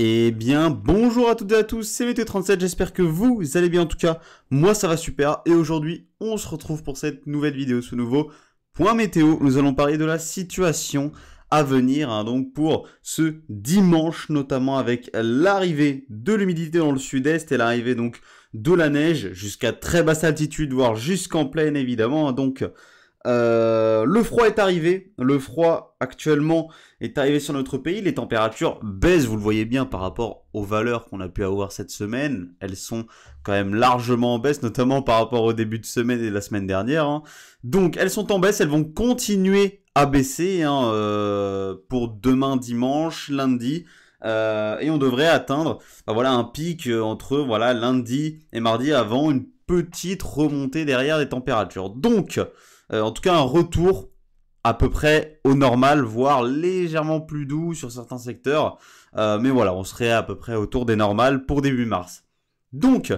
Eh bien, bonjour à toutes et à tous, c'est Météo37, j'espère que vous allez bien. En tout cas, moi ça va super, et aujourd'hui, on se retrouve pour cette nouvelle vidéo, ce nouveau point météo. Nous allons parler de la situation à venir, donc pour ce dimanche, notamment avec l'arrivée de l'humidité dans le sud-est et l'arrivée donc de la neige jusqu'à très basse altitude, voire jusqu'en plaine évidemment, donc... le froid est arrivé, le froid actuellement est arrivé sur notre pays, les températures baissent, vous le voyez bien par rapport aux valeurs qu'on a pu avoir cette semaine, elles sont quand même largement en baisse, notamment par rapport au début de semaine et de la semaine dernière, Donc elles sont en baisse, elles vont continuer à baisser pour demain dimanche, lundi, et on devrait atteindre un pic entre lundi et mardi avant une petite remontée derrière des températures. Donc en tout cas, un retour à peu près au normal, voire légèrement plus doux sur certains secteurs. Mais voilà, on serait à peu près autour des normales pour début mars. Donc,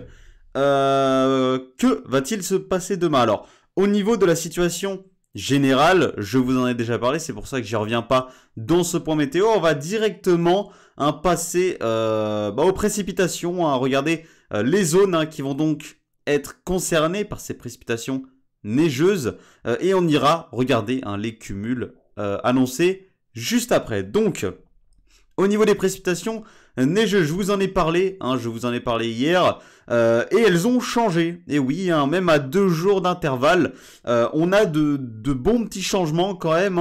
que va-t-il se passer demain? Alors, au niveau de la situation générale, je vous en ai déjà parlé, c'est pour ça que j'y reviens pas dans ce point météo. On va directement passer aux précipitations, regarder les zones qui vont donc être concernées par ces précipitations neigeuses, et on ira regarder les cumuls annoncés juste après. Donc, au niveau des précipitations neigeuses, je vous en ai parlé, je vous en ai parlé hier, et elles ont changé. Et oui, même à 2 jours d'intervalle, on a de bons petits changements quand même,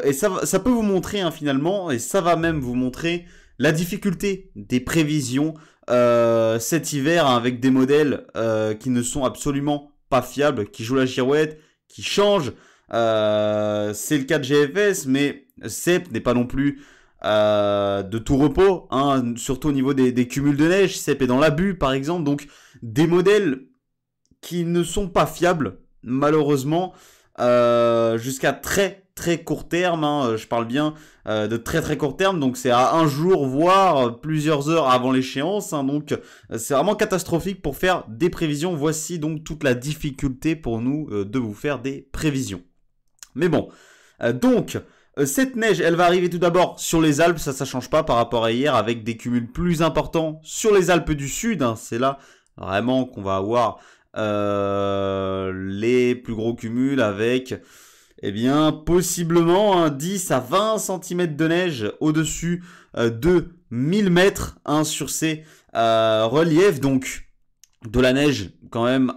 et ça peut vous montrer finalement, et ça va même vous montrer la difficulté des prévisions cet hiver, avec des modèles qui ne sont absolument pas fiable, qui joue la girouette, qui change. C'est le cas de GFS, mais CEP n'est pas non plus de tout repos, surtout au niveau des cumuls de neige. CEP est dans l'abus, par exemple. Donc, des modèles qui ne sont pas fiables, malheureusement, jusqu'à très très court terme. Je parle bien de très très court terme, donc c'est à un jour, voire plusieurs heures avant l'échéance. Donc c'est vraiment catastrophique pour faire des prévisions. Voici donc toute la difficulté pour nous de vous faire des prévisions. Mais bon, donc cette neige, elle va arriver tout d'abord sur les Alpes, ça change pas par rapport à hier, avec des cumuls plus importants sur les Alpes du Sud. C'est là vraiment qu'on va avoir les plus gros cumuls avec... Eh bien, possiblement 10 à 20 cm de neige au-dessus de 1000 mètres sur ces reliefs. Donc, de la neige quand même,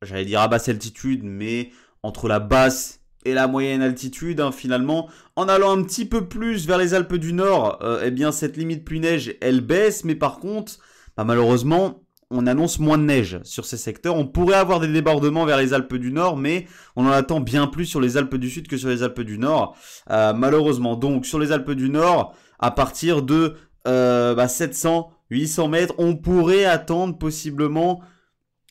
j'allais dire à basse altitude, mais entre la basse et la moyenne altitude, finalement. En allant un petit peu plus vers les Alpes du Nord, eh bien, cette limite pluie neige, elle baisse. Mais par contre, malheureusement... on annonce moins de neige sur ces secteurs. On pourrait avoir des débordements vers les Alpes du Nord, mais on en attend bien plus sur les Alpes du Sud que sur les Alpes du Nord, malheureusement. Donc, sur les Alpes du Nord, à partir de 700, 800 mètres, on pourrait attendre possiblement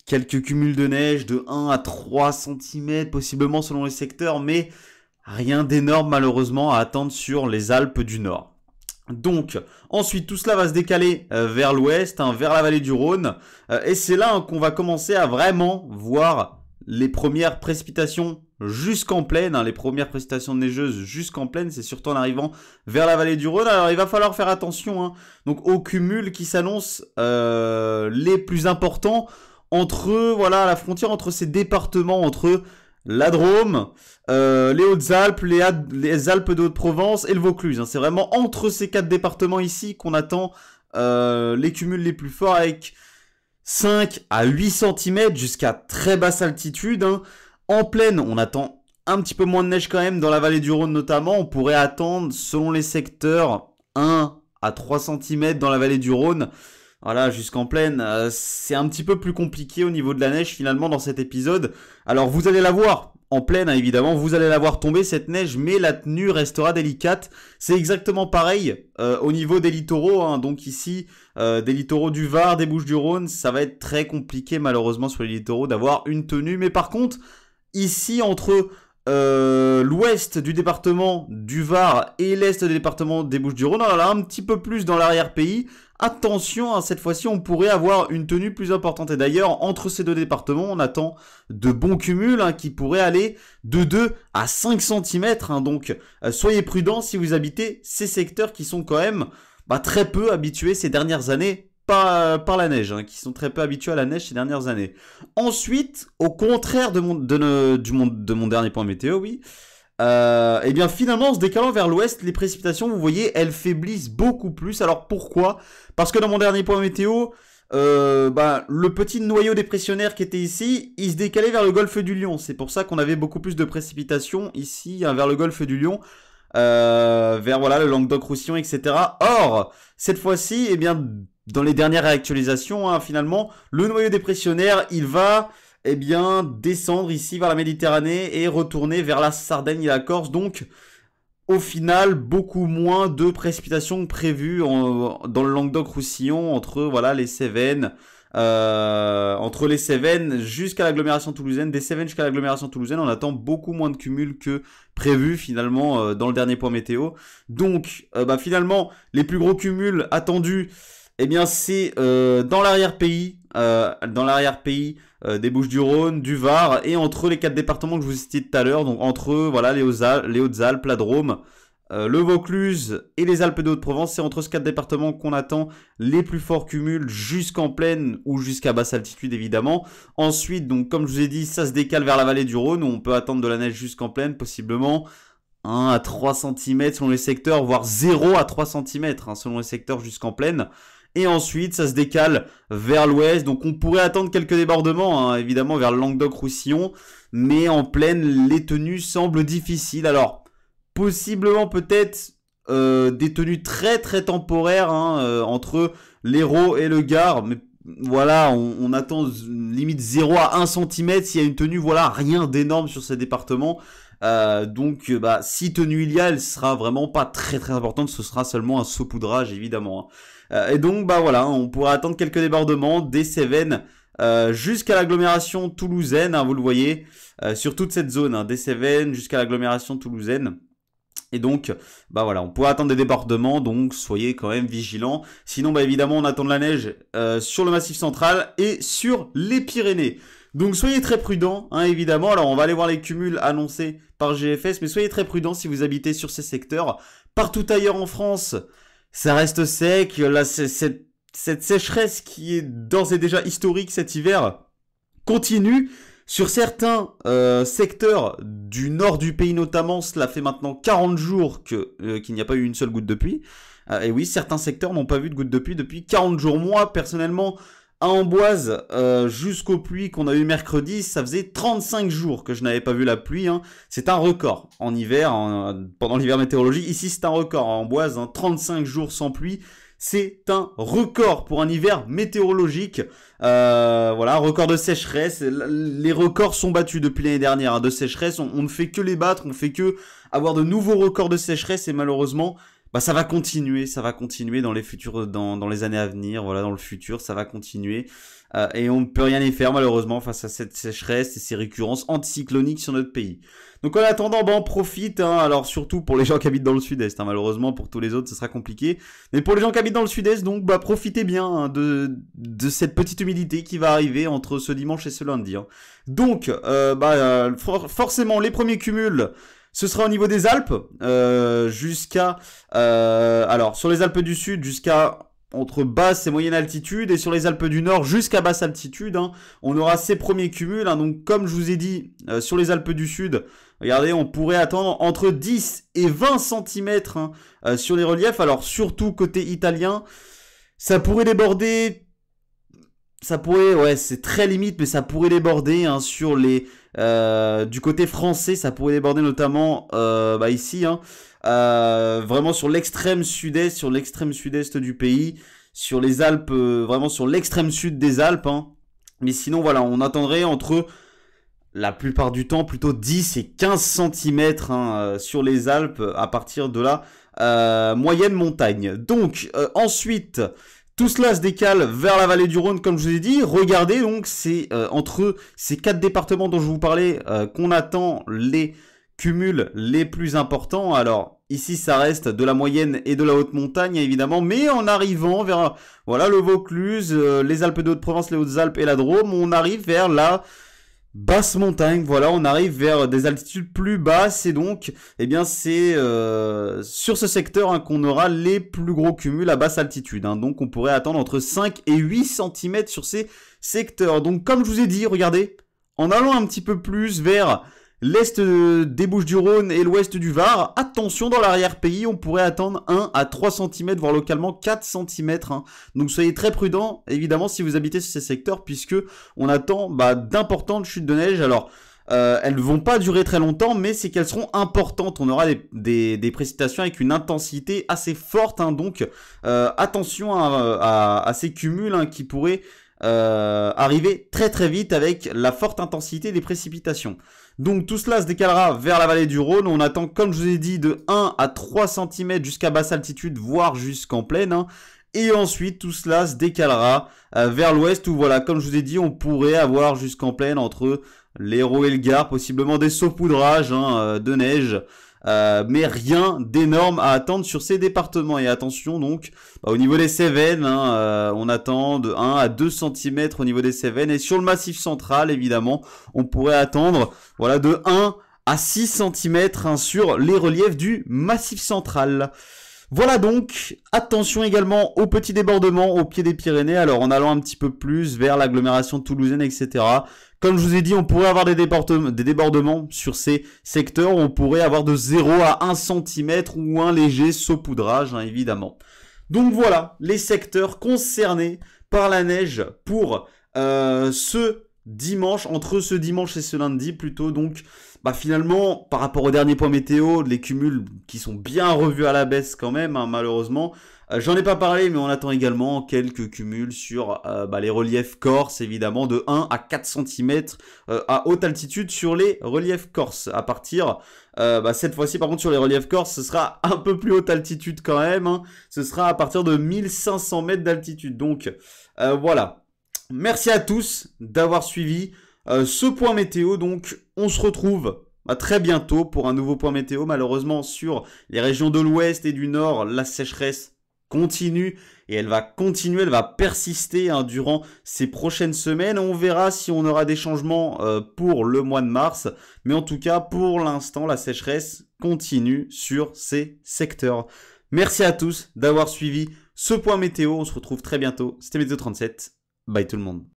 quelques cumuls de neige de 1 à 3 cm, possiblement selon les secteurs, mais rien d'énorme, malheureusement, à attendre sur les Alpes du Nord. Donc, ensuite, tout cela va se décaler vers l'ouest, vers la vallée du Rhône. Et c'est là qu'on va commencer à vraiment voir les premières précipitations jusqu'en plaine. Les premières précipitations neigeuses jusqu'en plaine, c'est surtout en arrivant vers la vallée du Rhône. Alors, il va falloir faire attention donc aux cumuls qui s'annoncent les plus importants entre la frontière entre ces départements, entre la Drôme, les Hautes-Alpes, les Alpes de Haute-Provence et le Vaucluse. C'est vraiment entre ces 4 départements ici qu'on attend les cumuls les plus forts, avec 5 à 8 cm jusqu'à très basse altitude. En plaine, on attend un petit peu moins de neige quand même, dans la vallée du Rhône notamment. On pourrait attendre, selon les secteurs, 1 à 3 cm dans la vallée du Rhône. Voilà, jusqu'en plaine, c'est un petit peu plus compliqué au niveau de la neige finalement dans cet épisode. Alors vous allez la voir en plaine, évidemment, vous allez la voir tomber cette neige, mais la tenue restera délicate. C'est exactement pareil au niveau des littoraux, donc ici, des littoraux du Var, des Bouches-du-Rhône, ça va être très compliqué malheureusement sur les littoraux d'avoir une tenue. Mais par contre, ici entre l'ouest du département du Var et l'est du département des Bouches-du-Rhône, on en a un petit peu plus dans l'arrière-pays. Attention, cette fois-ci, on pourrait avoir une tenue plus importante. Et d'ailleurs, entre ces deux départements, on attend de bons cumuls qui pourraient aller de 2 à 5 cm. Donc, soyez prudents si vous habitez ces secteurs qui sont quand même très peu habitués ces dernières années par la neige, hein, qui sont très peu habitués à la neige ces dernières années. Ensuite, au contraire de mon dernier point météo, oui, et bien finalement en se décalant vers l'ouest, les précipitations, vous voyez, elles faiblissent beaucoup plus. Alors pourquoi? Parce que dans mon dernier point météo, le petit noyau dépressionnaire qui était ici, il se décalait vers le golfe du Lion. C'est pour ça qu'on avait beaucoup plus de précipitations ici, hein, vers le golfe du Lion, vers voilà le Languedoc-Roussillon, etc. Or, cette fois-ci, eh bien, dans les dernières réactualisations, hein, finalement, le noyau dépressionnaire, il va descendre ici vers la Méditerranée et retourner vers la Sardaigne et la Corse. Donc, au final, beaucoup moins de précipitations prévues dans le Languedoc-Roussillon entre voilà les Cévennes, jusqu'à l'agglomération toulousaine. Des Cévennes jusqu'à l'agglomération toulousaine, on attend beaucoup moins de cumuls que prévu finalement dans le dernier point météo. Donc, finalement, les plus gros cumuls attendus, eh bien, c'est dans l'arrière-pays, des Bouches-du-Rhône, du Var, et entre les 4 départements que je vous citais tout à l'heure, donc entre voilà les Hautes-Alpes, la Drôme, le Vaucluse et les Alpes de Haute-Provence. C'est entre ces 4 départements qu'on attend les plus forts cumuls jusqu'en plaine ou jusqu'à basse altitude évidemment. Ensuite, donc comme je vous ai dit, ça se décale vers la vallée du Rhône où on peut attendre de la neige jusqu'en plaine, possiblement 1 à 3 cm selon les secteurs, voire 0 à 3 cm selon les secteurs jusqu'en plaine. Et ensuite, ça se décale vers l'ouest. Donc, on pourrait attendre quelques débordements, hein, évidemment, vers le Languedoc-Roussillon. Mais en plaine, les tenues semblent difficiles. Alors, possiblement peut-être des tenues très très temporaires entre l'Hérault et le Gard. Mais voilà, on attend limite 0 à 1 cm s'il y a une tenue. Voilà, rien d'énorme sur ces départements. Donc, si tenue il y a, elle sera vraiment pas très très importante. Ce sera seulement un saupoudrage, évidemment. Et donc, voilà, on pourra attendre quelques débordements des Cévennes jusqu'à l'agglomération toulousaine, hein, vous le voyez, sur toute cette zone, hein, des Cévennes jusqu'à l'agglomération toulousaine. Et donc, voilà, on pourra attendre des débordements, donc soyez quand même vigilants. Sinon, évidemment, on attend de la neige sur le Massif central et sur les Pyrénées. Donc, soyez très prudents, hein, évidemment. Alors, on va aller voir les cumuls annoncés par GFS, mais soyez très prudents si vous habitez sur ces secteurs. Partout ailleurs en France, ça reste sec. Là, cette sécheresse qui est d'ores et déjà historique cet hiver continue. Sur certains secteurs du nord du pays notamment, cela fait maintenant 40 jours qu'il n'y a pas eu une seule goutte de pluie. Et oui, certains secteurs n'ont pas vu de goutte de pluie depuis 40 jours. Moi, personnellement, à Amboise, jusqu'aux pluies qu'on a eu mercredi, ça faisait 35 jours que je n'avais pas vu la pluie. Hein. C'est un record en hiver, pendant l'hiver météorologique. Ici, c'est un record à Amboise, 35 jours sans pluie. C'est un record pour un hiver météorologique. Voilà, record de sécheresse. Les records sont battus depuis l'année dernière de sécheresse. On ne fait que les battre, on ne fait que avoir de nouveaux records de sécheresse et malheureusement, ça va continuer dans les futurs, dans les années à venir. Voilà, dans le futur, ça va continuer. Et on ne peut rien y faire malheureusement face à cette sécheresse et ces récurrences anticycloniques sur notre pays. Donc en attendant, on profite, hein, alors surtout pour les gens qui habitent dans le sud-est, hein, malheureusement pour tous les autres ce sera compliqué, mais pour les gens qui habitent dans le sud-est, donc profitez bien hein, de cette petite humidité qui va arriver entre ce dimanche et ce lundi. Hein. Donc forcément les premiers cumuls, ce sera au niveau des Alpes, alors sur les Alpes du Sud jusqu'à entre basse et moyenne altitude, et sur les Alpes du Nord jusqu'à basse altitude, hein, on aura ces premiers cumuls. Hein, donc comme je vous ai dit, sur les Alpes du Sud, regardez, on pourrait attendre entre 10 et 20 cm sur les reliefs. Alors surtout côté italien, ça pourrait déborder. Ouais, c'est très limite, mais ça pourrait déborder hein, sur les du côté français, ça pourrait déborder notamment ici, hein, vraiment sur l'extrême sud-est du pays, sur les Alpes, vraiment sur l'extrême sud des Alpes. Hein. Mais sinon, voilà, on attendrait entre la plupart du temps plutôt 10 et 15 cm hein, sur les Alpes à partir de la moyenne montagne. Donc ensuite, tout cela se décale vers la vallée du Rhône, comme je vous ai dit. Regardez, donc, c'est entre ces 4 départements dont je vous parlais qu'on attend les cumuls les plus importants. Alors, ici, ça reste de la moyenne et de la haute montagne, évidemment, mais en arrivant vers, voilà, le Vaucluse, les Alpes de Haute-Provence, les Hautes-Alpes et la Drôme, on arrive vers la basse montagne, voilà, on arrive vers des altitudes plus basses et donc, eh bien, c'est sur ce secteur hein, qu'on aura les plus gros cumuls à basse altitude. Hein. Donc, on pourrait attendre entre 5 et 8 cm sur ces secteurs. Donc, comme je vous ai dit, regardez, en allant un petit peu plus vers l'est des Bouches-du-Rhône et l'ouest du Var, attention, dans l'arrière-pays, on pourrait attendre 1 à 3 cm, voire localement 4 cm. Hein. Donc soyez très prudents, évidemment, si vous habitez sur ces secteurs, puisque on attend d'importantes chutes de neige. Alors, elles ne vont pas durer très longtemps, mais c'est qu'elles seront importantes. On aura des précipitations avec une intensité assez forte. Hein. Donc, attention à ces cumuls hein, qui pourraient arriver très très vite avec la forte intensité des précipitations. Donc tout cela se décalera vers la vallée du Rhône. On attend, comme je vous ai dit, de 1 à 3 cm jusqu'à basse altitude, voire jusqu'en plaine. Hein. Et ensuite, tout cela se décalera vers l'ouest où, voilà, comme je vous ai dit, on pourrait avoir jusqu'en plaine entre l'Hérault et le Gard, possiblement des saupoudrages hein, de neige. Mais rien d'énorme à attendre sur ces départements. Et attention donc, au niveau des Cévennes, hein, on attend de 1 à 2 cm au niveau des Cévennes. Et sur le massif central, évidemment, on pourrait attendre voilà, de 1 à 6 cm hein, sur les reliefs du massif central. Voilà donc, attention également aux petits débordements au pied des Pyrénées, alors en allant un petit peu plus vers l'agglomération toulousaine, etc. Comme je vous ai dit, on pourrait avoir des débordements sur ces secteurs, on pourrait avoir de 0 à 1 cm ou un léger saupoudrage, hein, évidemment. Donc voilà, les secteurs concernés par la neige pour ce dimanche, entre ce dimanche et ce lundi plutôt, donc finalement, par rapport au dernier point météo, les cumuls qui sont bien revus à la baisse quand même, hein, malheureusement. J'en ai pas parlé, mais on attend également quelques cumuls sur les reliefs corses, évidemment, de 1 à 4 cm à haute altitude sur les reliefs corses. À partir, cette fois-ci, par contre, sur les reliefs corses, ce sera un peu plus haute altitude quand même. Hein. Ce sera à partir de 1500 mètres d'altitude. Donc, voilà. Merci à tous d'avoir suivi ce point météo. Donc, on se retrouve très bientôt pour un nouveau point météo. Malheureusement, sur les régions de l'ouest et du nord, la sécheresse continue et elle va continuer, elle va persister hein, durant ces prochaines semaines. On verra si on aura des changements pour le mois de mars. Mais en tout cas, pour l'instant, la sécheresse continue sur ces secteurs. Merci à tous d'avoir suivi ce point météo. On se retrouve très bientôt. C'était Météo 37. Bye tout le monde.